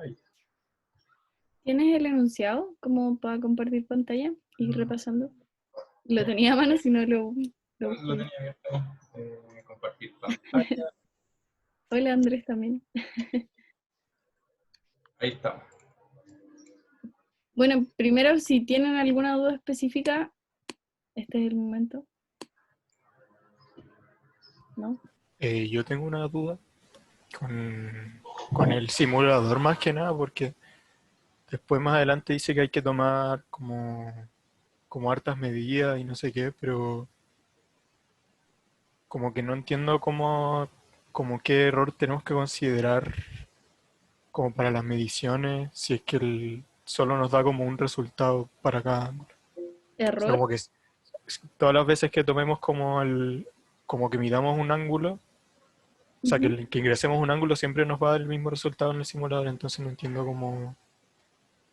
Ay, ¿Tienes el enunciado como para compartir pantalla y mm, repasando? Lo ya, tenía a mano, si no lo busco lo yo. tenía abierto. Compartir pantalla. Hola Andrés también. Ahí estamos. Bueno, primero, si tienen alguna duda específica, este es el momento, ¿no? Yo tengo una duda con el simulador más que nada, porque después más adelante dice que hay que tomar como hartas medidas y no sé qué, pero como que no entiendo como qué error tenemos que considerar como para las mediciones, si es que solo nos da como un resultado para cada ángulo. O sea, Error. como que todas las veces que tomemos como que midamos un ángulo, o sea, Ujú. que ingresemos un ángulo siempre nos va a dar el mismo resultado en el simulador, entonces no entiendo como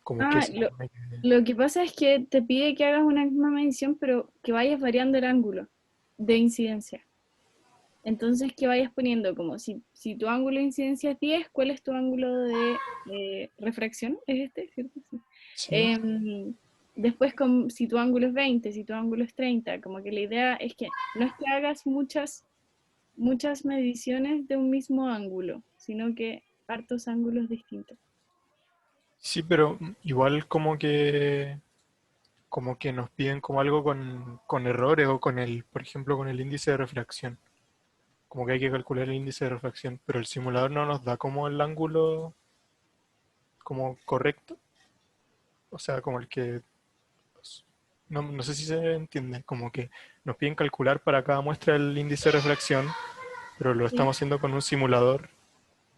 qué Ah, se lo, supone que... lo que pasa es que te pide que hagas una misma medición, pero que vayas variando el ángulo de incidencia. Entonces, que vayas poniendo como si tu ángulo de incidencia es 10, ¿cuál es tu ángulo de refracción? ¿Es este, cierto? Sí. Sí, Em, Después, si tu ángulo es 20, si tu ángulo es 30, como que la idea es que no es que hagas muchas mediciones de un mismo ángulo, sino que hartos ángulos distintos. sí, pero igual como que nos piden como algo con errores o por ejemplo, con el índice de refracción. Como que hay que calcular el índice de refracción, pero el simulador no nos da como el ángulo como correcto, o sea, como el que, pues, no sé si se entiende, como que nos piden calcular para cada muestra el índice de refracción, pero lo Sí. estamos haciendo con un simulador,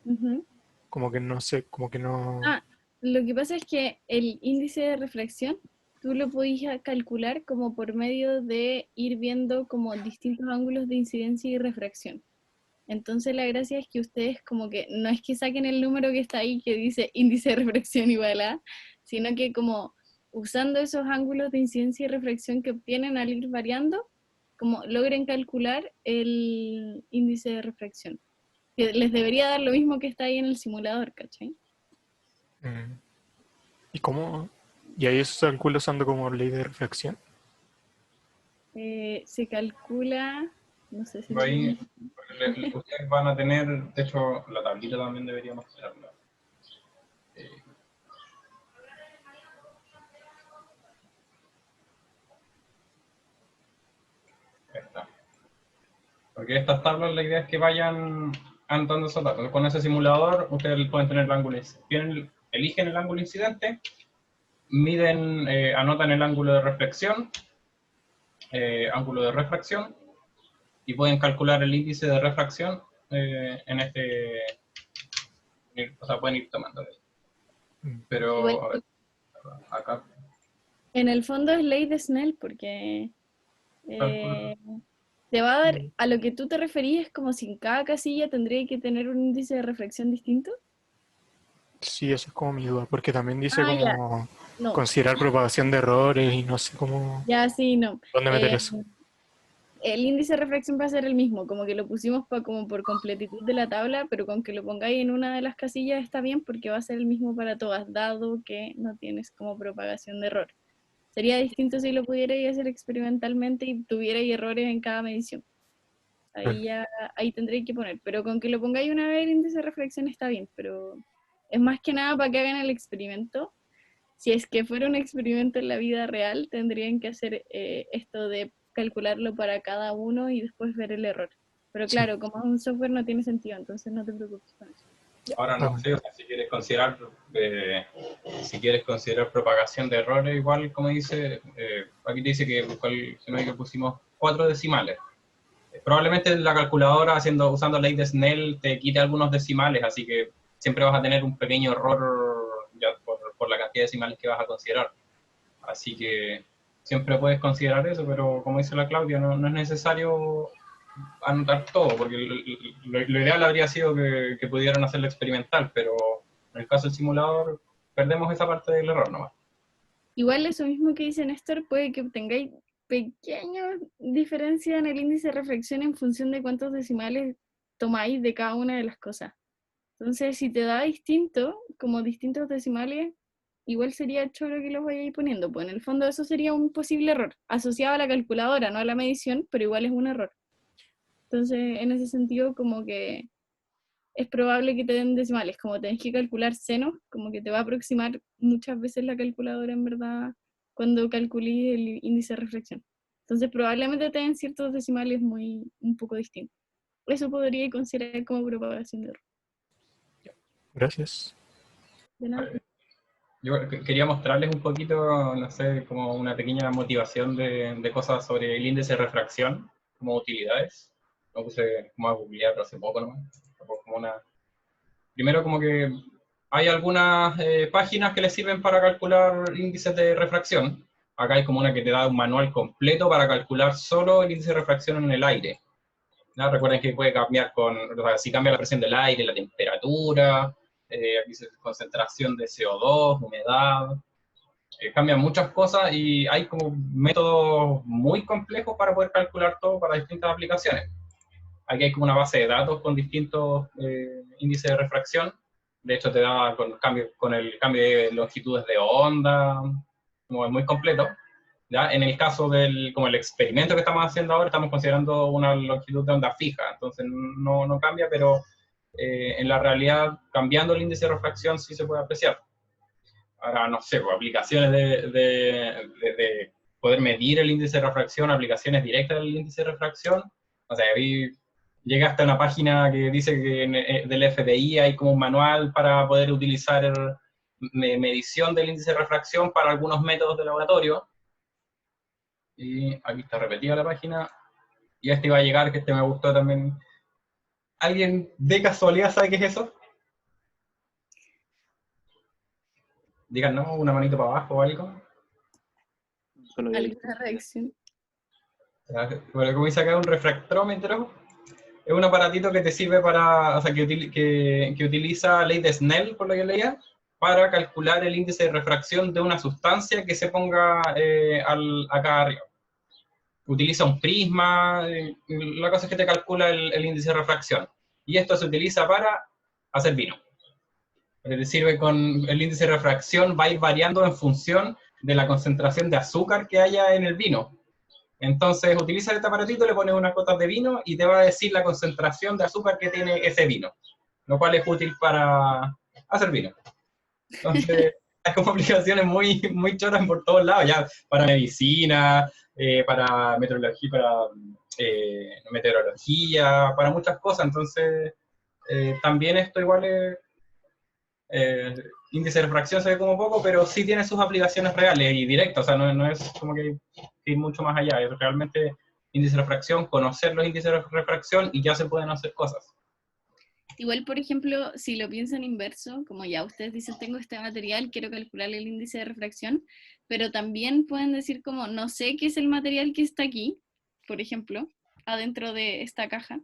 Ujú. como que no sé, como que no... Ah, lo que pasa es que el índice de refracción tú lo podías calcular como por medio de ir viendo como distintos ángulos de incidencia y refracción. Entonces la gracia es que ustedes como que no es que saquen el número que está ahí que dice índice de refracción igual a, sino que como usando esos ángulos de incidencia y refracción que obtienen al ir variando, como logren calcular el índice de refracción. Que les debería dar lo mismo que está ahí en el simulador, ¿cachai? mm, ¿Y cómo? Y ahí eso se calcula usando como ley de refracción. Se calcula, no sé si lo Ahí tenía. ustedes van a tener, de hecho, la tablita también debería mostrarla. Eh, Ahí está. Porque estas tablas, la idea es que vayan anotando esos datos. Con ese simulador, ustedes pueden tener el ángulo, eligen el ángulo incidente, miden, anotan el ángulo de reflexión, ángulo de refracción, y pueden calcular el índice de refracción en o sea, pueden ir tomando. Mm. Igual, Pero, a ver, acá en el fondo es ley de Snell, porque calculo. eh, te va a dar, a lo que tú te referías, como si en cada casilla tendría que tener un índice de refracción distinto. Sí, esa es como mi duda, porque también dice Ah, ya, como no, considerar propagación de errores y no sé cómo, ya sí, no. dónde meter Eh, eso. el índice de refracción va a ser el mismo, como que lo pusimos como por completitud de la tabla, pero con que lo pongáis en una de las casillas está bien porque va a ser el mismo para todas, dado que no tienes como propagación de error. Sería distinto si lo pudierais hacer experimentalmente y tuvierais errores en cada medición. Claro. Ahí ya, ahí tendréis que poner, pero con que lo pongáis una vez el índice de reflexión está bien, pero es más que nada para que hagan el experimento. Si es que fuera un experimento en la vida real, tendrían que hacer esto de calcularlo para cada uno y después ver el error. Pero Sí, claro, como es un software no tiene sentido, entonces no te preocupes con eso. Ahora está no bueno. sé, o sea, eh, si quieres considerar propagación de errores, igual como dice, aquí te dice que si no, que pusimos 4 decimales. Probablemente la calculadora usando ley de Snell te quite algunos decimales, así que siempre vas a tener un pequeño error ya por la cantidad de decimales que vas a considerar. Así que siempre puedes considerar eso, pero como dice la Claudia, no es necesario anotar todo, porque lo ideal habría sido que pudieran hacerlo experimental, pero en el caso del simulador perdemos esa parte del error nomás. Igual eso mismo que dice Néstor, puede que tengáis pequeñas diferencias en el índice de reflexión en función de cuántos decimales tomáis de cada una de las cosas. Entonces, si te da distinto, como distintos decimales, igual sería choro que los vayáis poniendo, pues en el fondo eso sería un posible error, asociado a la calculadora, no a la medición, pero igual es un error. Entonces, en ese sentido, como que es probable que te den decimales, como tenés que calcular senos, como que te va a aproximar muchas veces la calculadora en verdad cuando calculís el índice de reflexión. Entonces probablemente te den ciertos decimales un poco distintos. Eso podría considerar como propagación de error. Gracias. De nada. Yo quería mostrarles un poquito, no sé, como una pequeña motivación de cosas sobre el índice de refracción, como utilidades. Lo puse como a googlear pero hace poco nomás. Como primero, como que hay algunas páginas que les sirven para calcular índices de refracción. Acá hay como una que te da un manual completo para calcular solo el índice de refracción en el aire. ¿No? Recuerden que puede cambiar o sea, si cambia la presión del aire, la temperatura, aquí dice concentración de CO2, humedad, cambian muchas cosas y hay como métodos muy complejos para poder calcular todo para distintas aplicaciones. Aquí hay como una base de datos con distintos índices de refracción. De hecho, te da con el cambio de longitudes de onda, como es muy completo. ¿Ya? En el caso como el experimento que estamos haciendo ahora, estamos considerando una longitud de onda fija, entonces no cambia, pero en la realidad, cambiando el índice de refracción sí se puede apreciar. Ahora, no sé, pues, aplicaciones de poder medir el índice de refracción, aplicaciones directas del índice de refracción. O sea, llega hasta una página que dice que del FBI hay como un manual para poder utilizar medición del índice de refracción para algunos métodos de laboratorio. Y aquí está repetida la página. Y este iba a llegar, que este me gustó también. ¿Alguien de casualidad sabe qué es eso? Digan, ¿no? Una manito para abajo o algo. Solo había visto. ¿Alguna reacción? Bueno, como dice acá, un refractómetro es un aparatito que te sirve para, o sea, que utiliza ley de Snell, por lo que leía, para calcular el índice de refracción de una sustancia que se ponga acá arriba. Utiliza un prisma, la cosa es que te calcula el índice de refracción. Y esto se utiliza para hacer vino. Te sirve con el índice de refracción, va a ir variando en función de la concentración de azúcar que haya en el vino. Entonces, utiliza este aparatito, le pones unas gotas de vino y te va a decir la concentración de azúcar que tiene ese vino, lo cual es útil para hacer vino. Entonces, hay como aplicaciones muy choras por todos lados, ya para medicina, para meteorología, para muchas cosas. Entonces, también esto igual es índice de refracción se ve como poco, pero sí tiene sus aplicaciones reales y directas, o sea, no es como que ir mucho más allá, es realmente índice de refracción, conocer los índices de refracción y ya se pueden hacer cosas. Igual, por ejemplo, si lo piensan inverso, como ya ustedes dicen, tengo este material, quiero calcular el índice de refracción, pero también pueden decir como, no sé qué es el material que está aquí, por ejemplo, adentro de esta caja,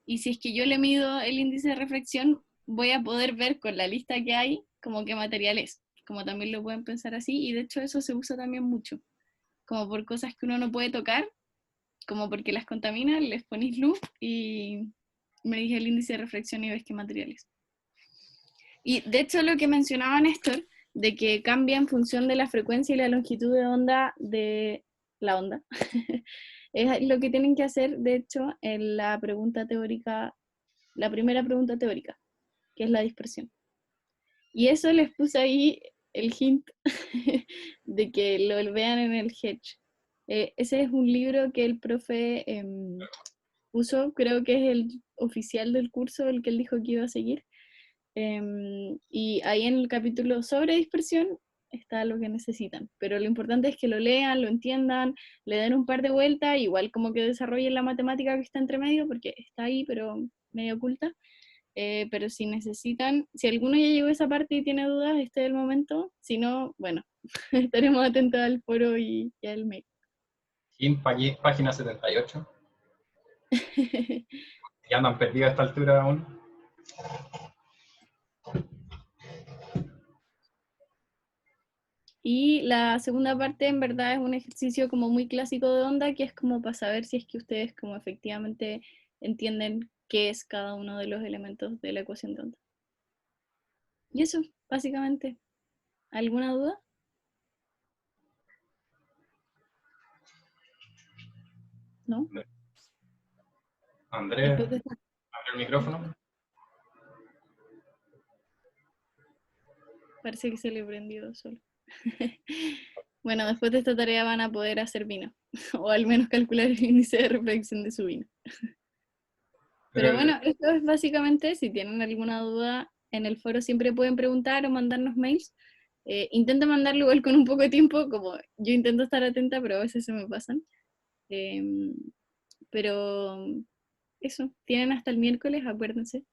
y si es que yo le mido el índice de refracción, voy a poder ver con la lista que hay como qué material es, como también lo pueden pensar así, y de hecho eso se usa también mucho, como por cosas que uno no puede tocar, como porque las contamina, les ponéis luz y me dije el índice de refracción y ves qué materiales. Y de hecho lo que mencionaba Néstor, de que cambia en función de la frecuencia y la longitud de onda de la onda, es lo que tienen que hacer, de hecho, en la pregunta teórica, la primera pregunta teórica, que es la dispersión. Y eso les puse ahí el hint de que lo vean en el Hedge. Ese es un libro que el profe puso, creo que es el oficial del curso, el que él dijo que iba a seguir. Y ahí en el capítulo sobre dispersión está lo que necesitan. Pero lo importante es que lo lean, lo entiendan, le den un par de vueltas, igual como que desarrollen la matemática que está entre medio, porque está ahí, pero medio oculta. Pero si necesitan, si alguno ya llegó a esa parte y tiene dudas, este es el momento. Si no, bueno, estaremos atentos al foro y al mail. Página 78. Ya andan perdidos a esta altura aún. Y la segunda parte en verdad es un ejercicio como muy clásico de onda, que es como para saber si es que ustedes como efectivamente entienden qué es cada uno de los elementos de la ecuación de onda. Y eso, básicamente. ¿Alguna duda? ¿No? Andrés, Después de abre el micrófono. Parece que se le prendió solo. Bueno, después de esta tarea van a poder hacer vino, o al menos calcular el índice de refracción de su vino. Pero bueno, esto es básicamente, si tienen alguna duda en el foro siempre pueden preguntar o mandarnos mails. Intenta mandarlo igual con un poco de tiempo, como yo intento estar atenta, pero a veces se me pasan. Pero eso, tienen hasta el miércoles, acuérdense.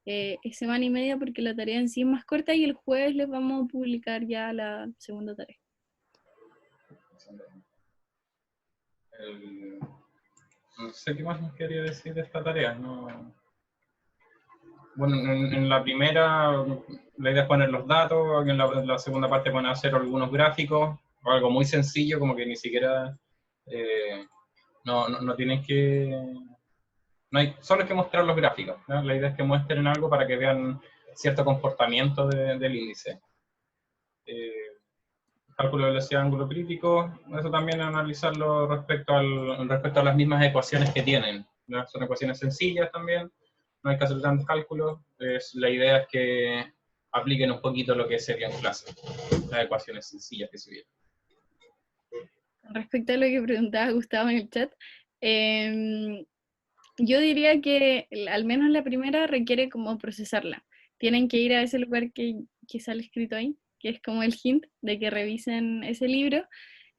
Es semana y media porque la tarea en sí es más corta y el jueves les vamos a publicar ya la segunda tarea. No sé qué más nos quería decir de esta tarea. No. Bueno, en la primera la idea es poner los datos, en la segunda parte van a hacer algunos gráficos, o algo muy sencillo, como que ni siquiera no tienen que... No hay, solo hay que mostrar los gráficos, ¿no? La idea es que muestren algo para que vean cierto comportamiento del índice. Cálculo de velocidad de ángulo crítico, eso también analizarlo respecto a las mismas ecuaciones que tienen, ¿no? Son ecuaciones sencillas también, no hay que hacer tantos cálculos, la idea es que apliquen un poquito lo que sería en clase, las ecuaciones sencillas que se vieron. Con respecto a lo que preguntaba Gustavo en el chat, yo diría que al menos la primera requiere como procesarla. Tienen que ir a ese lugar que sale escrito ahí, que es como el hint de que revisen ese libro.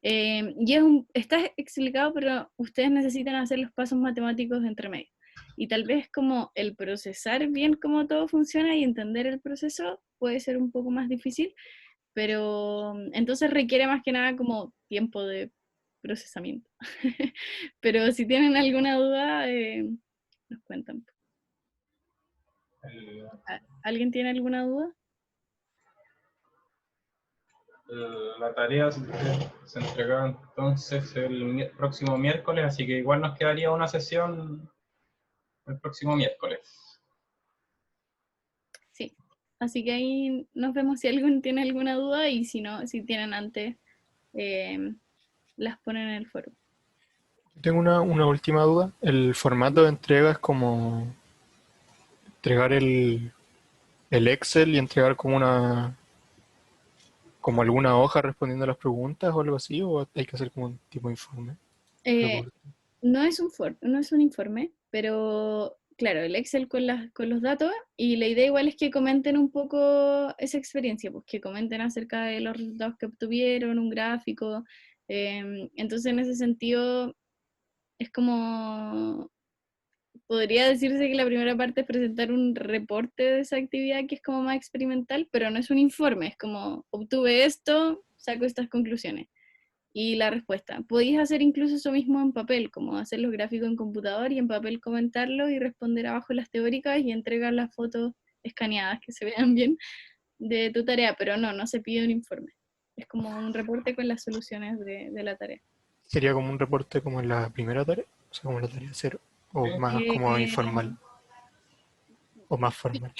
Y está explicado, pero ustedes necesitan hacer los pasos matemáticos de entre medio. Y tal vez como el procesar bien cómo todo funciona y entender el proceso puede ser un poco más difícil, pero entonces requiere más que nada como tiempo de procesamiento. Pero si tienen alguna duda, nos cuentan. ¿Alguien tiene alguna duda? La tarea se entregaba entonces el próximo miércoles, así que igual nos quedaría una sesión el próximo miércoles. Sí, así que ahí nos vemos si alguien tiene alguna duda y si no, si tienen antes, las ponen en el foro. Tengo una última duda. ¿El formato de entrega es como entregar el Excel y entregar como alguna hoja respondiendo a las preguntas o algo así? ¿O hay que hacer como un tipo de informe? Eh, no es un informe, pero claro, el Excel con los datos y la idea igual es que comenten un poco esa experiencia, pues que comenten acerca de los resultados que obtuvieron, un gráfico. Entonces en ese sentido es como, podría decirse que la primera parte es presentar un reporte de esa actividad que es como más experimental, pero no es un informe, es como obtuve esto, saco estas conclusiones. Y la respuesta. Podéis hacer incluso eso mismo en papel, como hacer los gráficos en computador y en papel comentarlo y responder abajo las teóricas y entregar las fotos escaneadas que se vean bien de tu tarea, pero no se pide un informe. Es como un reporte con las soluciones de la tarea. ¿Sería como un reporte como en la primera tarea? O sea, como la tarea cero. ¿O Sí. más como Eh, informal? ¿O más formal?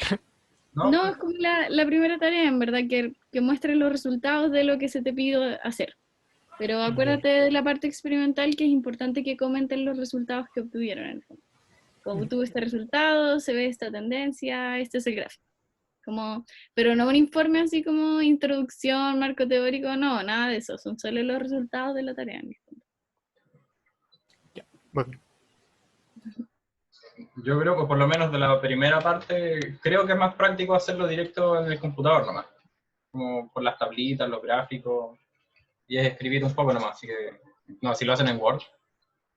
¿No? no, es como la primera tarea, en verdad, que muestres los resultados de lo que se te pidió hacer. Pero acuérdate de la parte experimental que es importante que comenten los resultados que obtuvieron en el fondo. Como tuvo este resultado, se ve esta tendencia, este es el gráfico. Como, pero no un informe así como introducción, marco teórico, no, nada de eso, son solo los resultados de la tarea. En el fondo. Bueno, Yo creo que por lo menos de la primera parte, creo que es más práctico hacerlo directo en el computador nomás. Como por las tablitas, los gráficos, y es escribir un poco nomás. Así que, no, si lo hacen en Word,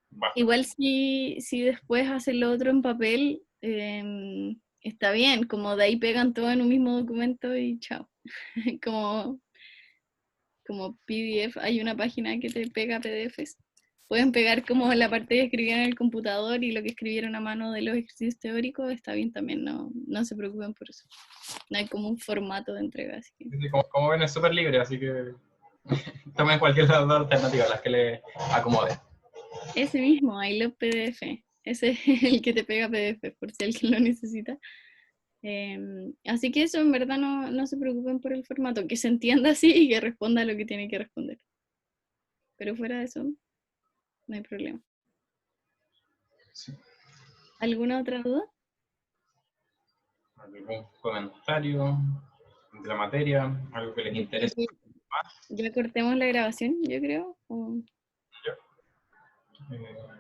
basta. Igual si después hacen lo otro en papel, está bien, como de ahí pegan todo en un mismo documento y chao. como, como PDF, hay una página que te pega PDFs. Pueden pegar como la parte que escribieron en el computador y lo que escribieron a mano de los ejercicios teóricos, está bien también, no se preocupen por eso. No hay como un formato de entrega, así que... Como ven, es súper libre, así que tomen cualquier de las dos alternativas, las que les acomode. Ese mismo, I Love PDF. Ese es el que te pega PDF, por si alguien lo necesita. Así que eso, en verdad, no se preocupen por el formato, que se entienda así y que responda lo que tiene que responder. Pero fuera de eso, no hay problema. Sí. ¿Alguna otra duda? ¿Algún comentario de la materia? ¿Algo que les interese? Ya cortemos la grabación, yo creo. Eh,